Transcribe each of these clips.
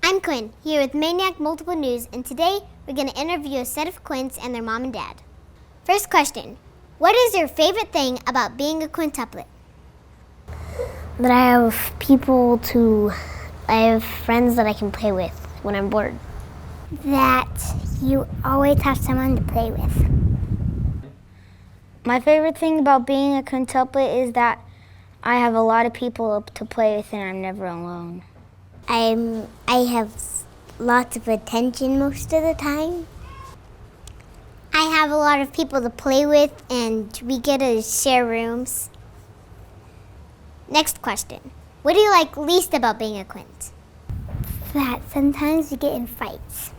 I'm Quinn, here with Maniac Multiple News, and today we're going to interview a set of Quints and their mom and dad. First question, what is your favorite thing about being a quintuplet? That I have friends that I can play with when I'm bored. That you always have someone to play with. My favorite thing about being a quintuplet is that I have a lot of people to play with and I'm never alone. I have lots of attention most of the time. I have a lot of people to play with and we get to share rooms. Next question. What do you like least about being a quint? That sometimes we get in fights.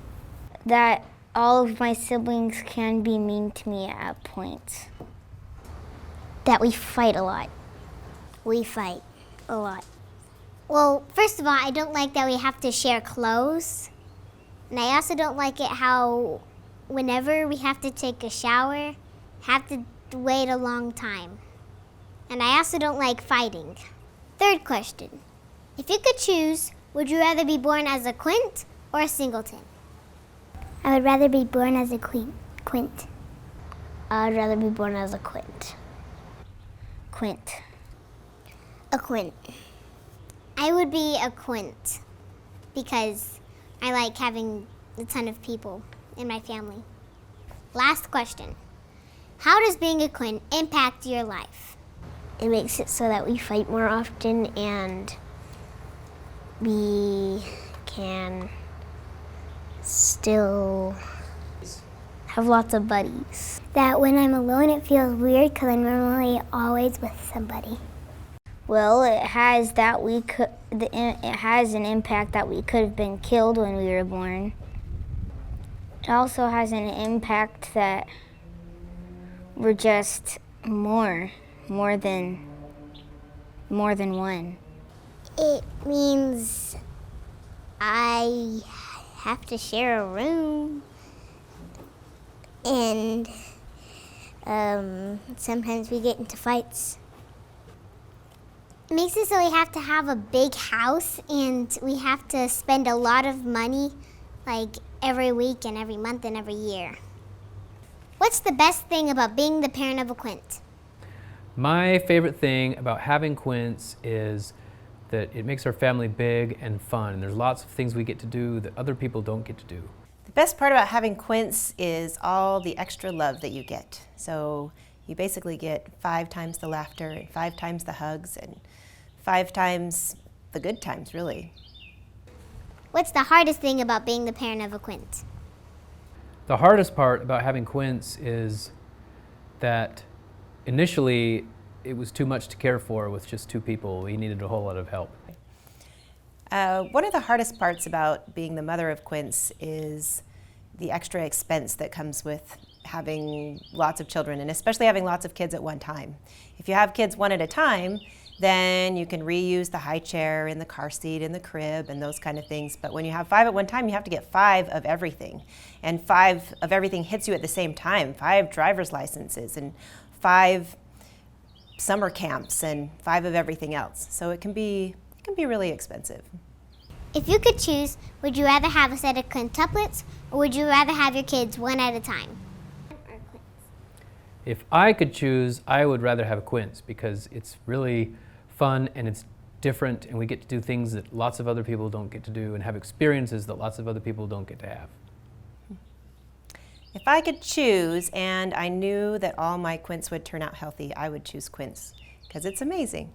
That all of my siblings can be mean to me at points. That we fight a lot. We fight a lot. Well, first of all, I don't like that we have to share clothes. And I also don't like it how whenever we have to take a shower, have to wait a long time. And I also don't like fighting. Third question. If you could choose, would you rather be born as a quint or a singleton? I would rather be born as a quint. I'd rather be born as a quint. Quint. A quint. I would be a quint because I like having a ton of people in my family. Last question. How does being a quint impact your life? It makes it so that we fight more often and we can still have lots of buddies. That when I'm alone it feels weird because I'm normally always with somebody. Well, it has an impact that we could have been killed when we were born. It also has an impact that we're just more than one. It means I have to share a room and sometimes we get into fights. It makes it so we have to have a big house and we have to spend a lot of money like every week and every month and every year. What's the best thing about being the parent of a quint? My favorite thing about having quints is that it makes our family big and fun. There's lots of things we get to do that other people don't get to do. The best part about having quints is all the extra love that you get. So you basically get 5 times the laughter and 5 times the hugs and 5 times the good times, really. What's the hardest thing about being the parent of a quint? The hardest part about having quints is that initially it was too much to care for with just 2 people. We needed a whole lot of help. One of the hardest parts about being the mother of quints is the extra expense that comes with having lots of children, and especially having lots of kids at one time. If you have kids one at a time, then you can reuse the high chair and the car seat and the crib and those kind of things. But when you have 5 at one time, you have to get 5 of everything. And 5 of everything hits you at the same time. 5 driver's licenses and 5 summer camps and 5 of everything else. So it can be really expensive. If you could choose, would you rather have a set of quintuplets or would you rather have your kids one at a time? If I could choose, I would rather have a quints because it's really fun and it's different and we get to do things that lots of other people don't get to do and have experiences that lots of other people don't get to have. If I could choose and I knew that all my quints would turn out healthy, I would choose quints because it's amazing.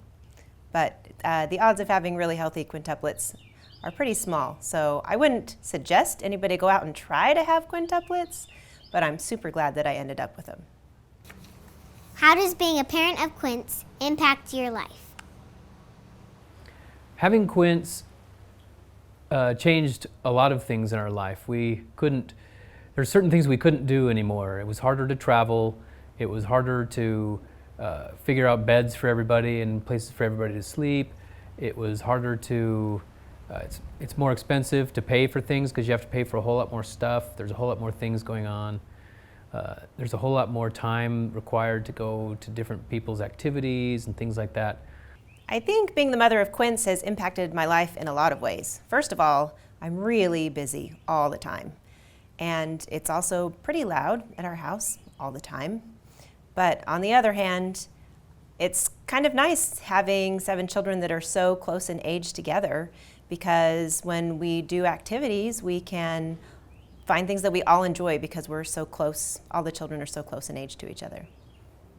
But the odds of having really healthy quintuplets are pretty small. So I wouldn't suggest anybody go out and try to have quintuplets, but I'm super glad that I ended up with them. How does being a parent of quints impact your life? Having quints changed a lot of things in our life. There's certain things we couldn't do anymore. It was harder to travel. It was harder to figure out beds for everybody and places for everybody to sleep. It was harder to, it's more expensive to pay for things because you have to pay for a whole lot more stuff. There's a whole lot more things going on. There's a whole lot more time required to go to different people's activities and things like that. I think being the mother of Quints has impacted my life in a lot of ways. First of all, I'm really busy all the time. And it's also pretty loud at our house all the time. But on the other hand, it's kind of nice having 7 children that are so close in age together, because when we do activities, we can find things that we all enjoy because we're so close, all the children are so close in age to each other.